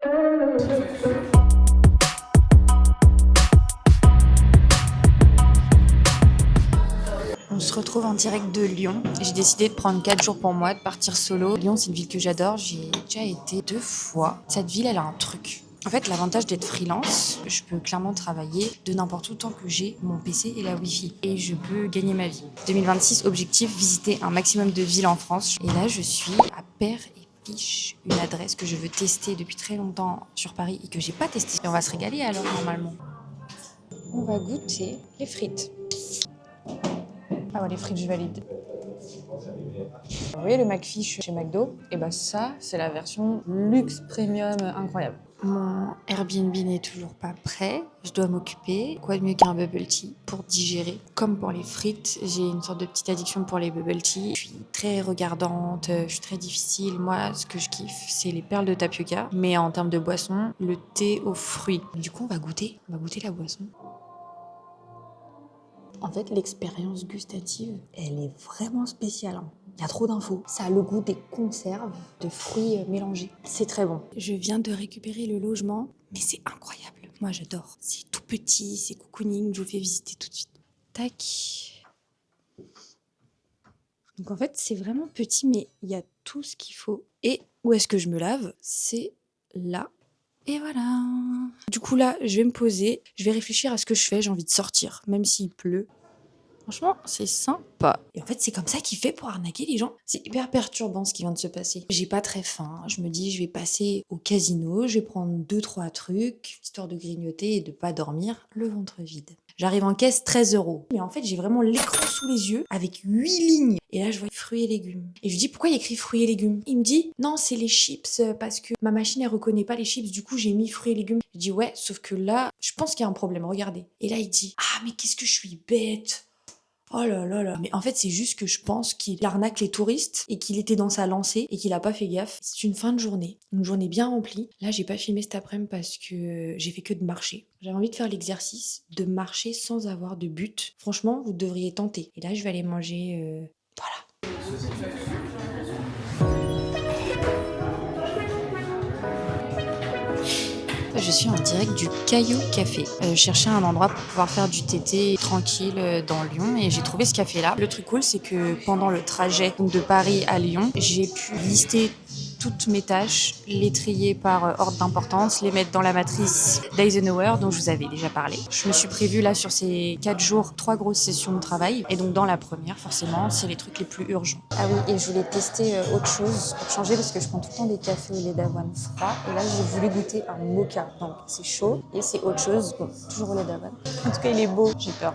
On se retrouve en direct de Lyon. J'ai décidé de prendre 4 jours pour moi, de partir solo. Lyon, c'est une ville que j'adore. J'y ai déjà été 2 fois. Cette ville, elle a un truc. En fait, l'avantage d'être freelance, je peux clairement travailler de n'importe où tant que j'ai mon PC et la Wi-Fi. Et je peux gagner ma vie. 2026, objectif, visiter un maximum de villes en France. Et là, je suis à Père et Piche, une adresse que je veux tester depuis très longtemps sur Paris et que j'ai pas testée. Et on va se régaler alors, normalement. On va goûter les frites. Ah ouais, les frites, je valide. Vous voyez le McFish chez McDo? Et bah ça, c'est la version luxe premium incroyable. Mon Airbnb n'est toujours pas prêt. Je dois m'occuper. Quoi de mieux qu'un bubble tea pour digérer? Comme pour les frites, j'ai une sorte de petite addiction pour les bubble tea. Je suis très regardante, je suis très difficile. Moi, ce que je kiffe, c'est les perles de tapioca. Mais en termes de boisson, le thé aux fruits. Du coup, on va goûter la boisson. En fait, l'expérience gustative, elle est vraiment spéciale. Il y a trop d'infos. Ça a le goût des conserves de fruits mélangés. C'est très bon. Je viens de récupérer le logement, mais c'est incroyable. Moi, j'adore. C'est tout petit, c'est cocooning. Je vous fais visiter tout de suite. Tac. Donc en fait, c'est vraiment petit, mais il y a tout ce qu'il faut. Et où est-ce que je me lave? C'est là. Et voilà. Du coup là, je vais me poser, je vais réfléchir à ce que je fais, j'ai envie de sortir, même s'il pleut. Franchement, c'est sympa. Et en fait, c'est comme ça qu'il fait pour arnaquer les gens. C'est hyper perturbant ce qui vient de se passer. J'ai pas très faim. Je me dis, je vais passer au casino, je vais prendre 2-3 trucs, histoire de grignoter et de pas dormir le ventre vide. J'arrive en caisse, 13 €. Mais en fait, j'ai vraiment l'écran sous les yeux avec 8 lignes. Et là, je vois fruits et légumes. Et je lui dis, pourquoi il y a écrit fruits et légumes? Il me dit, non, c'est les chips parce que ma machine, elle reconnaît pas les chips. Du coup, j'ai mis fruits et légumes. Je dis, ouais, sauf que là, je pense qu'il y a un problème. Regardez. Et là, il dit, ah, mais qu'est-ce que je suis bête. Oh là là là. Mais en fait, c'est juste que je pense qu'il arnaque les touristes et qu'il était dans sa lancée et qu'il a pas fait gaffe. C'est une fin de journée. Une journée bien remplie. Là, j'ai pas filmé cet après-midi parce que j'ai fait que de marcher. J'avais envie de faire l'exercice de marcher sans avoir de but. Franchement, vous devriez tenter. Et là, je vais aller manger. Voilà. Je suis en direct du Caillou Café. Je cherchais un endroit pour pouvoir faire du TT tranquille dans Lyon et j'ai trouvé ce café-là. Le truc cool, c'est que pendant le trajet donc de Paris à Lyon, j'ai pu lister toutes mes tâches, les trier par ordre d'importance, les mettre dans la matrice d'Eisenhower dont je vous avais déjà parlé. Je me suis prévue là sur ces 4 jours 3 grosses sessions de travail et donc dans la première forcément c'est les trucs les plus urgents. Ah oui, et je voulais tester autre chose pour changer parce que je prends tout le temps des cafés au lait d'avoine froid et là j'ai voulu goûter un mocha. Donc c'est chaud et c'est autre chose, bon, toujours au lait d'avoine. En tout cas il est beau, j'ai peur.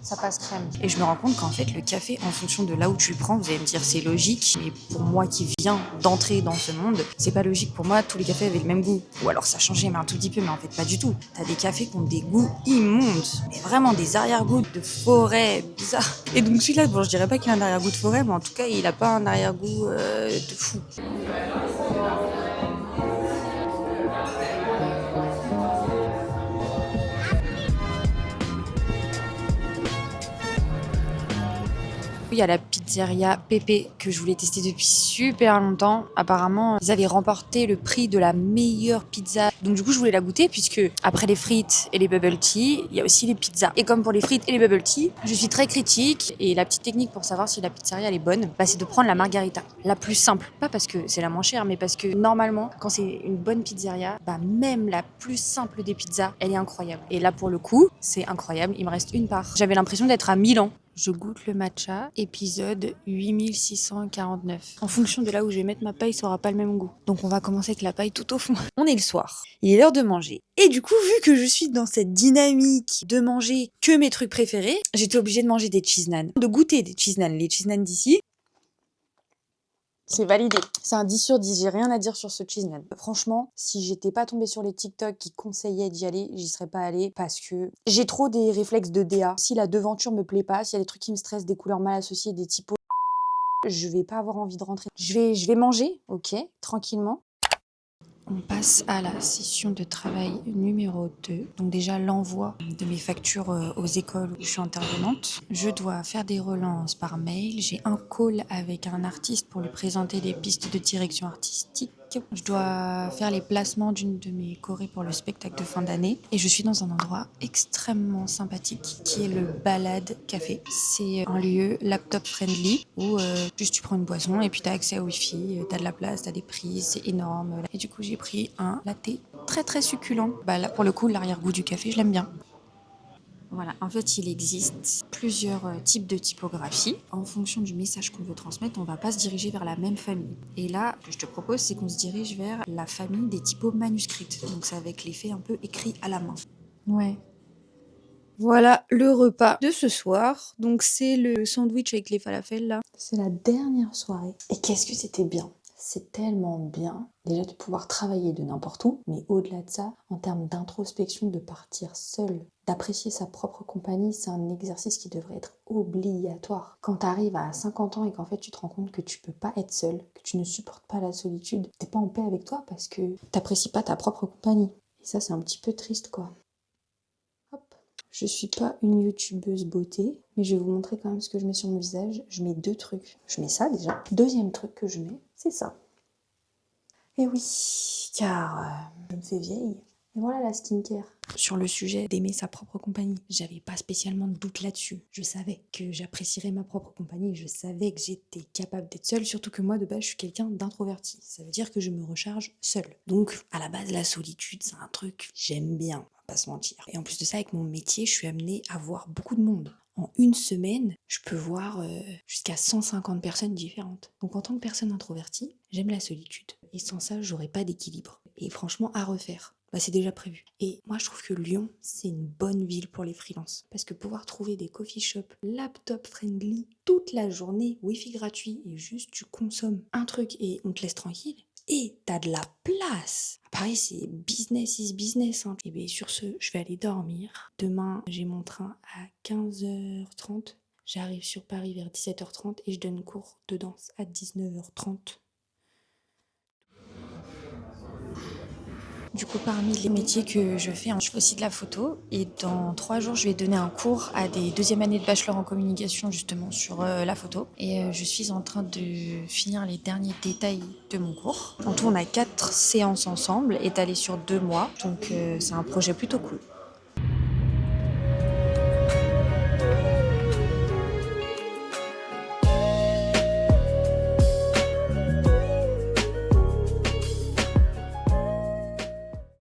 Ça passe crème. Et je me rends compte qu'en fait, le café, en fonction de là où tu le prends, vous allez me dire c'est logique, mais pour moi qui viens d'entrer dans ce monde, c'est pas logique pour moi, tous les cafés avaient le même goût. Ou alors ça changeait, mais un tout petit peu, mais en fait pas du tout. T'as des cafés qui ont des goûts immondes, mais vraiment des arrière-goûts de forêt, bizarre. Et donc celui-là, bon, je dirais pas qu'il a un arrière-goût de forêt, mais en tout cas, il a pas un arrière-goût de fou. Il y a la pizzeria Pépé que je voulais tester depuis super longtemps. Apparemment, ils avaient remporté le prix de la meilleure pizza. Donc du coup, je voulais la goûter puisque après les frites et les bubble tea, il y a aussi les pizzas. Et comme pour les frites et les bubble tea, je suis très critique et la petite technique pour savoir si la pizzeria elle est bonne, c'est de prendre la margarita, la plus simple. Pas parce que c'est la moins chère, mais parce que normalement, quand c'est une bonne pizzeria, même la plus simple des pizzas, elle est incroyable. Et là, pour le coup, c'est incroyable. Il me reste une part. J'avais l'impression d'être à Milan. Je goûte le matcha, épisode 8649. En fonction de là où je vais mettre ma paille, ça aura pas le même goût. Donc on va commencer avec la paille tout au fond. On est le soir. Il est l'heure de manger. Et du coup, vu que je suis dans cette dynamique de manger que mes trucs préférés, j'étais obligée de manger des cheese naan. De goûter des cheese naan. Les cheese naan d'ici, c'est validé. C'est un 10 sur 10. J'ai rien à dire sur ce cheese naan. Franchement, si j'étais pas tombée sur les TikTok qui conseillaient d'y aller, j'y serais pas allée parce que j'ai trop des réflexes de DA. Si la devanture me plaît pas, s'il y a des trucs qui me stressent, des couleurs mal associées, des typos, je vais pas avoir envie de rentrer. Je vais manger, ok, tranquillement. On passe à la session de travail numéro 2. Donc déjà l'envoi de mes factures aux écoles où je suis intervenante. Je dois faire des relances par mail. J'ai un call avec un artiste pour lui présenter des pistes de direction artistique. Je dois faire les placements d'une de mes chorés pour le spectacle de fin d'année et je suis dans un endroit extrêmement sympathique qui est le Balade Café. C'est un lieu laptop friendly où juste tu prends une boisson et puis t'as accès au wifi, t'as de la place, t'as des prises, c'est énorme. Et du coup j'ai pris un latte très très succulent. Là pour le coup l'arrière-goût du café je l'aime bien. Voilà, en fait, il existe plusieurs types de typographie. En fonction du message qu'on veut transmettre, on ne va pas se diriger vers la même famille. Et là, ce que je te propose, c'est qu'on se dirige vers la famille des typos manuscrites. Donc, c'est avec l'effet un peu écrit à la main. Ouais. Voilà le repas de ce soir. Donc, c'est le sandwich avec les falafels, là. C'est la dernière soirée. Et qu'est-ce que c'était bien! C'est tellement bien, déjà de pouvoir travailler de n'importe où, mais au-delà de ça, en termes d'introspection, de partir seul, d'apprécier sa propre compagnie, c'est un exercice qui devrait être obligatoire. Quand tu arrives à 50 ans et qu'en fait tu te rends compte que tu peux pas être seul, que tu ne supportes pas la solitude, t'es pas en paix avec toi parce que t'apprécies pas ta propre compagnie. Et ça, c'est un petit peu triste, quoi. Hop. Je suis pas une youtubeuse beauté, mais je vais vous montrer quand même ce que je mets sur mon visage. Je mets 2 trucs. Je mets ça déjà. Deuxième truc que je mets, c'est ça. Et oui, car je me fais vieille. Et voilà la skincare. Sur le sujet d'aimer sa propre compagnie, j'avais pas spécialement de doute là-dessus. Je savais que j'apprécierais ma propre compagnie, je savais que j'étais capable d'être seule, surtout que moi de base je suis quelqu'un d'introverti. Ça veut dire que je me recharge seule. Donc à la base la solitude c'est un truc que j'aime bien, on va pas se mentir. Et en plus de ça avec mon métier je suis amenée à voir beaucoup de monde. En une semaine, je peux voir jusqu'à 150 personnes différentes. Donc en tant que personne introvertie, j'aime la solitude. Et sans ça, j'aurais pas d'équilibre. Et franchement, à refaire, c'est déjà prévu. Et moi, je trouve que Lyon, c'est une bonne ville pour les freelances. Parce que pouvoir trouver des coffee shops laptop friendly toute la journée, wifi gratuit, et juste tu consommes un truc et on te laisse tranquille, et t'as de la place. Pareil, c'est business is business. Hein. Et bien sur ce, je vais aller dormir. Demain, j'ai mon train à 15h30. J'arrive sur Paris vers 17h30 et je donne cours de danse à 19h30. Du coup, parmi les métiers que je fais aussi de la photo. Et dans 3 jours, je vais donner un cours à des 2e années de bachelor en communication, justement, sur la photo. Et je suis en train de finir les derniers détails de mon cours. En tout, on a 4 séances ensemble, étalées sur 2 mois. Donc, c'est un projet plutôt cool.